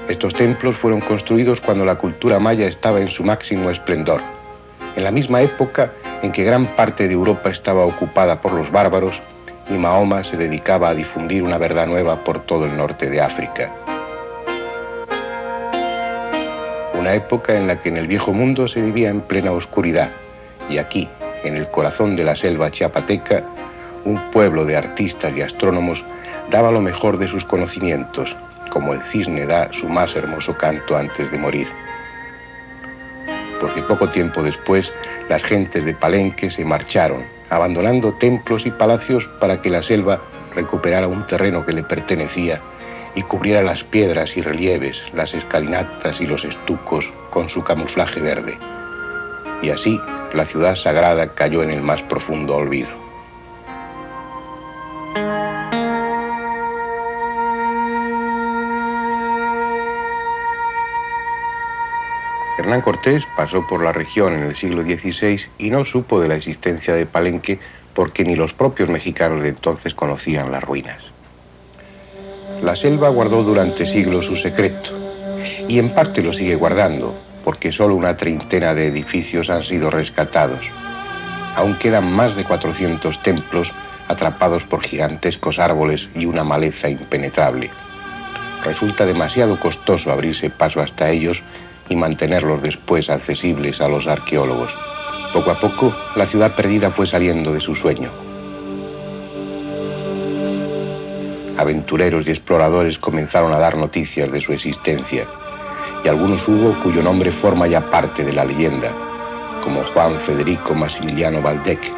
Estos templos fueron construidos cuando la cultura maya estaba en su máximo esplendor, en la misma época en que gran parte de Europa estaba ocupada por los bárbaros y Mahoma se dedicaba a difundir una verdad nueva por todo el norte de África. Una época en la que en el viejo mundo se vivía en plena oscuridad, y aquí, en el corazón de la selva chiapateca, un pueblo de artistas y astrónomos daba lo mejor de sus conocimientos, como el cisne da su más hermoso canto antes de morir. Porque poco tiempo después, las gentes de Palenque se marcharon, abandonando templos y palacios para que la selva recuperara un terreno que le pertenecía y cubriera las piedras y relieves, las escalinatas y los estucos con su camuflaje verde. Y así, la ciudad sagrada cayó en el más profundo olvido. Hernán Cortés pasó por la región en el siglo XVI y no supo de la existencia de Palenque porque ni los propios mexicanos de entonces conocían las ruinas. La selva guardó durante siglos su secreto y en parte lo sigue guardando porque solo una treintena de edificios han sido rescatados. Aún quedan más de 400 templos atrapados por gigantescos árboles y una maleza impenetrable. Resulta demasiado costoso abrirse paso hasta ellos y mantenerlos después accesibles a los arqueólogos. Poco a poco, la ciudad perdida fue saliendo de su sueño. Aventureros y exploradores comenzaron a dar noticias de su existencia, y algunos hubo cuyo nombre forma ya parte de la leyenda, como Juan Federico Maximiliano Valdec,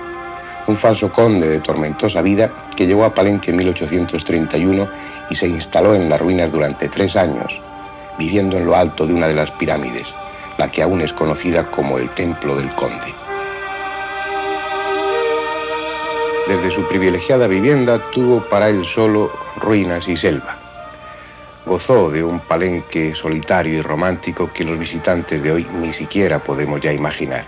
un falso conde de tormentosa vida que llegó a Palenque en 1831 y se instaló en las ruinas durante 3 años, viviendo en lo alto de una de las pirámides, la que aún es conocida como el Templo del Conde. Desde su privilegiada vivienda tuvo para él solo ruinas y selva. Gozó de un Palenque solitario y romántico que los visitantes de hoy ni siquiera podemos ya imaginar.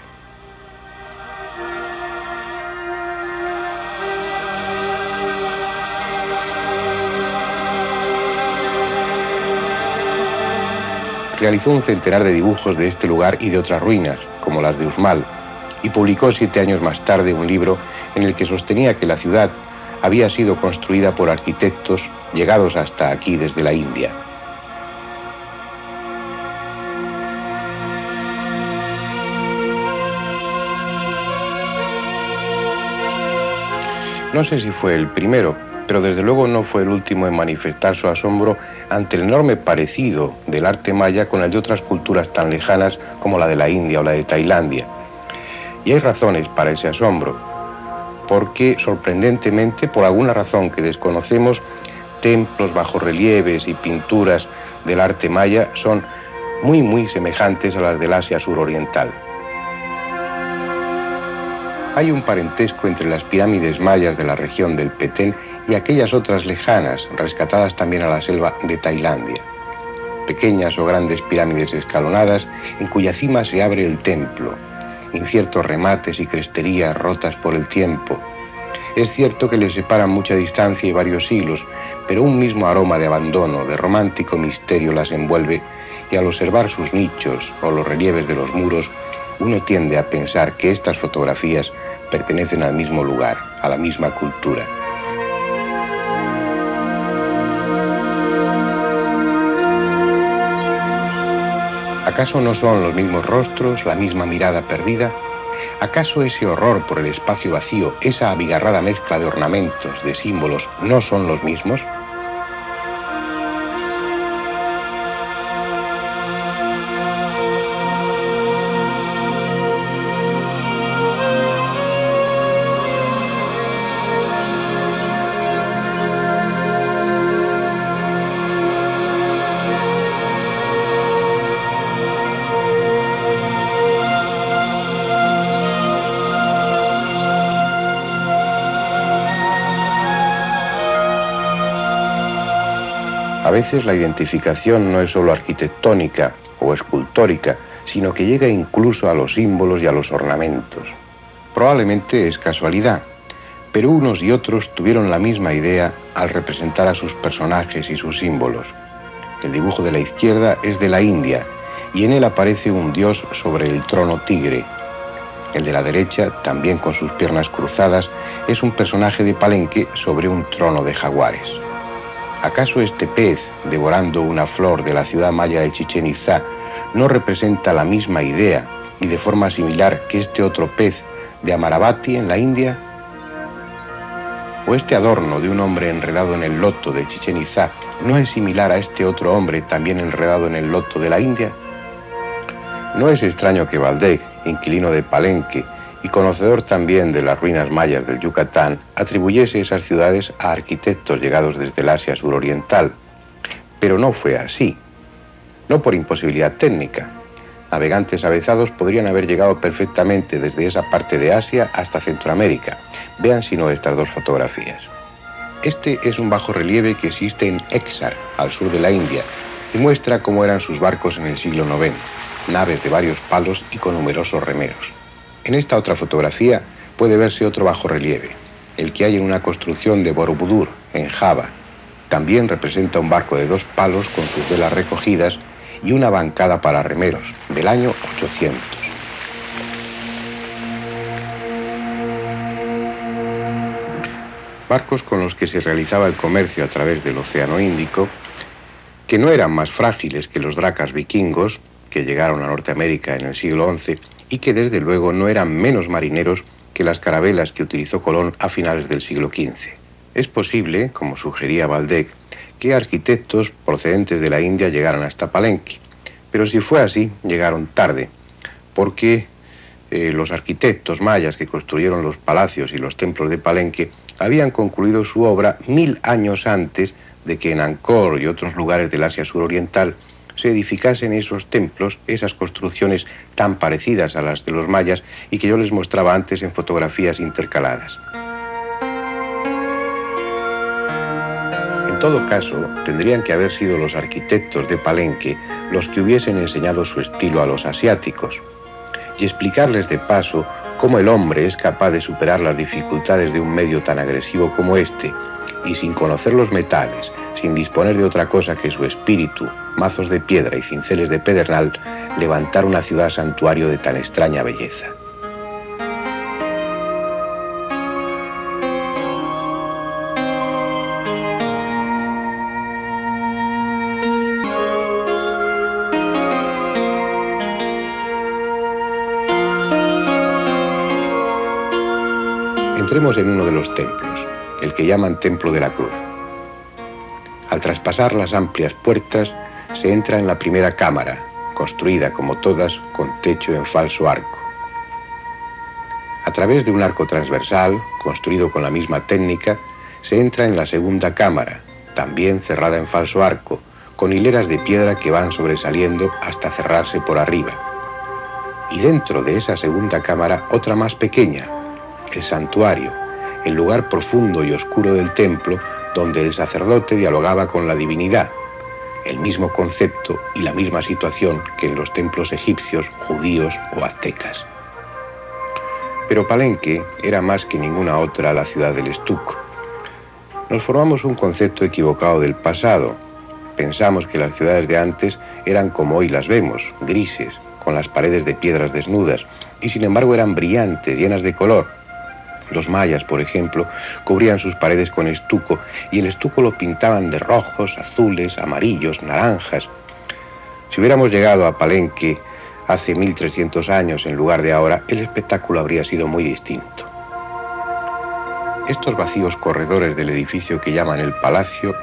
Realizó un centenar de dibujos de este lugar y de otras ruinas, como las de Uxmal, y publicó 7 años más tarde un libro en el que sostenía que la ciudad había sido construida por arquitectos llegados hasta aquí desde la India. No sé si fue el primero, pero desde luego no fue el último en manifestar su asombro ante el enorme parecido del arte maya con el de otras culturas tan lejanas como la de la India o la de Tailandia. Y hay razones para ese asombro, porque sorprendentemente, por alguna razón que desconocemos, templos, bajorrelieves y pinturas del arte maya son muy semejantes a las del Asia suroriental. Hay un parentesco entre las pirámides mayas de la región del Petén y aquellas otras lejanas, rescatadas también a la selva de Tailandia. Pequeñas o grandes pirámides escalonadas en cuya cima se abre el templo, inciertos remates y cresterías rotas por el tiempo. Es cierto que les separan mucha distancia y varios siglos, pero un mismo aroma de abandono, de romántico misterio las envuelve, y al observar sus nichos o los relieves de los muros, uno tiende a pensar que estas fotografías pertenecen al mismo lugar, a la misma cultura. ¿Acaso no son los mismos rostros, la misma mirada perdida? ¿Acaso ese horror por el espacio vacío, esa abigarrada mezcla de ornamentos, de símbolos, no son los mismos? A veces la identificación no es solo arquitectónica o escultórica, sino que llega incluso a los símbolos y a los ornamentos. Probablemente es casualidad, pero unos y otros tuvieron la misma idea al representar a sus personajes y sus símbolos. El dibujo de la izquierda es de la India y en él aparece un dios sobre el trono tigre. El de la derecha, también con sus piernas cruzadas, es un personaje de Palenque sobre un trono de jaguares. ¿Acaso este pez, devorando una flor de la ciudad maya de Chichén Itzá, no representa la misma idea y de forma similar que este otro pez de Amaravati en la India? ¿O este adorno de un hombre enredado en el loto de Chichén Itzá no es similar a este otro hombre también enredado en el loto de la India? No es extraño que Valdec, inquilino de Palenque y conocedor también de las ruinas mayas del Yucatán, atribuyese esas ciudades a arquitectos llegados desde el Asia suroriental. Pero no fue así. No por imposibilidad técnica. Navegantes avezados podrían haber llegado perfectamente desde esa parte de Asia hasta Centroamérica. Vean si no estas dos fotografías. Este es un bajorrelieve que existe en Exar, al sur de la India, y muestra cómo eran sus barcos en el siglo IX, naves de varios palos y con numerosos remeros. En esta otra fotografía puede verse otro bajorrelieve, el que hay en una construcción de Borobudur, en Java. También representa un barco de 2 palos con sus velas recogidas y una bancada para remeros, del año 800. Barcos con los que se realizaba el comercio a través del Océano Índico, que no eran más frágiles que los dracas vikingos, que llegaron a Norteamérica en el siglo XI, y que desde luego no eran menos marineros que las carabelas que utilizó Colón a finales del siglo XV. Es posible, como sugería Valdec, que arquitectos procedentes de la India llegaran hasta Palenque, pero si fue así, llegaron tarde, porque los arquitectos mayas que construyeron los palacios y los templos de Palenque habían concluido su obra 1000 años antes de que en Angkor y otros lugares del Asia suroriental se edificasen esos templos, esas construcciones tan parecidas a las de los mayas y que yo les mostraba antes en fotografías intercaladas. En todo caso, tendrían que haber sido los arquitectos de Palenque los que hubiesen enseñado su estilo a los asiáticos y explicarles de paso cómo el hombre es capaz de superar las dificultades de un medio tan agresivo como este y sin conocer los metales, sin disponer de otra cosa que su espíritu, mazos de piedra y cinceles de pedernal, levantar una ciudad santuario de tan extraña belleza. Entremos en uno de los templos, el que llaman Templo de la Cruz. Al traspasar las amplias puertas, se entra en la primera cámara, construida como todas con techo en falso arco. A través de un arco transversal, construido con la misma técnica, se entra en la segunda cámara, también cerrada en falso arco, con hileras de piedra que van sobresaliendo hasta cerrarse por arriba. Y dentro de esa segunda cámara, otra más pequeña, el santuario, el lugar profundo y oscuro del templo donde el sacerdote dialogaba con la divinidad, el mismo concepto y la misma situación que en los templos egipcios, judíos o aztecas. Pero Palenque era más que ninguna otra la ciudad del estuco. Nos formamos un concepto equivocado del pasado. Pensamos que las ciudades de antes eran como hoy las vemos, grises, con las paredes de piedras desnudas, y sin embargo eran brillantes, llenas de color. Los mayas, por ejemplo, cubrían sus paredes con estuco y el estuco lo pintaban de rojos, azules, amarillos, naranjas. Si hubiéramos llegado a Palenque hace 1300 años en lugar de ahora, el espectáculo habría sido muy distinto. Estos vacíos corredores del edificio que llaman el palacio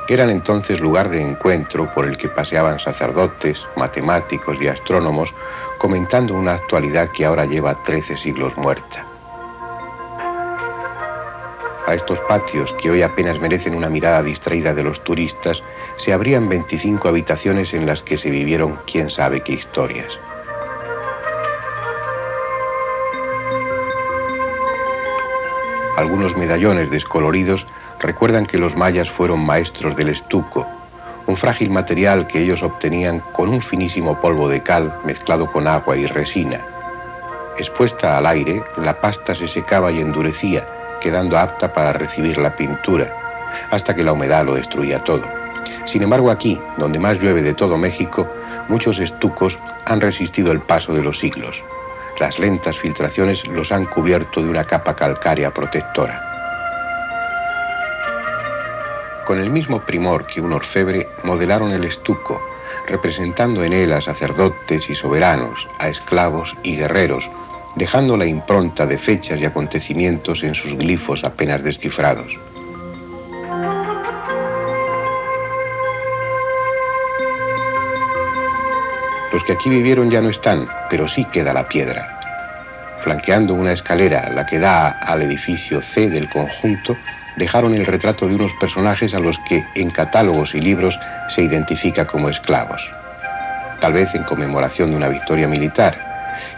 eran entonces lugar de encuentro por el que paseaban sacerdotes, matemáticos y astrónomos comentando una actualidad que ahora lleva 13 siglos muerta. A estos patios, que hoy apenas merecen una mirada distraída de los turistas, se abrían 25 habitaciones en las que se vivieron quién sabe qué historias. Algunos medallones descoloridos recuerdan que los mayas fueron maestros del estuco, un frágil material que ellos obtenían con un finísimo polvo de cal mezclado con agua y resina. Expuesta al aire, la pasta se secaba y endurecía, quedando apta para recibir la pintura, hasta que la humedad lo destruía todo. Sin embargo, aquí, donde más llueve de todo México, muchos estucos han resistido el paso de los siglos. Las lentas filtraciones los han cubierto de una capa calcárea protectora. Con el mismo primor que un orfebre, modelaron el estuco, representando en él a sacerdotes y soberanos, a esclavos y guerreros, dejando la impronta de fechas y acontecimientos en sus glifos apenas descifrados. Los que aquí vivieron ya no están, pero sí queda la piedra. Flanqueando una escalera, la que da al edificio C del conjunto, dejaron el retrato de unos personajes a los que en catálogos y libros se identifica como esclavos. Tal vez en conmemoración de una victoria militar.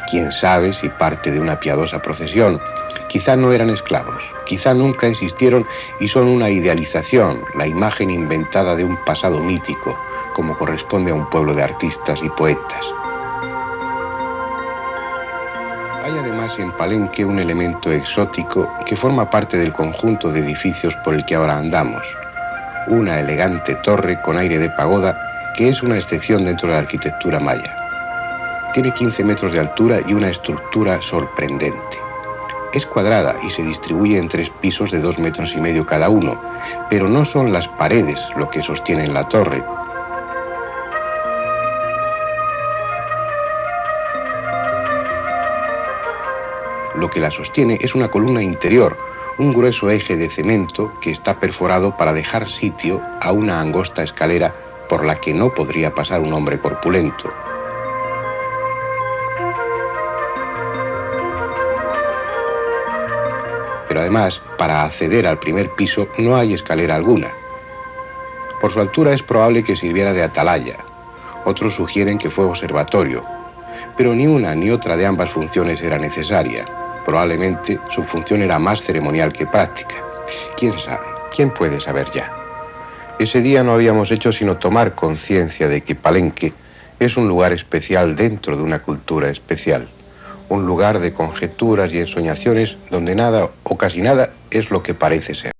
Quién sabe si parte de una piadosa procesión. Quizá no eran esclavos, quizá nunca existieron y son una idealización, la imagen inventada de un pasado mítico, como corresponde a un pueblo de artistas y poetas. Hay además en Palenque un elemento exótico que forma parte del conjunto de edificios por el que ahora andamos. Una elegante torre con aire de pagoda que es una excepción dentro de la arquitectura maya. Tiene 15 metros de altura y una estructura sorprendente. Es cuadrada y se distribuye en 3 pisos de 2,5 metros cada uno, pero no son las paredes lo que sostienen la torre. Lo que la sostiene es una columna interior, un grueso eje de cemento que está perforado para dejar sitio a una angosta escalera por la que no podría pasar un hombre corpulento. Pero además, para acceder al primer piso no hay escalera alguna. Por su altura es probable que sirviera de atalaya. Otros sugieren que fue observatorio, pero ni una ni otra de ambas funciones era necesaria. Probablemente su función era más ceremonial que práctica. ¿Quién sabe? ¿Quién puede saber ya? Ese día no habíamos hecho sino tomar conciencia de que Palenque es un lugar especial dentro de una cultura especial. Un lugar de conjeturas y ensoñaciones donde nada o casi nada es lo que parece ser.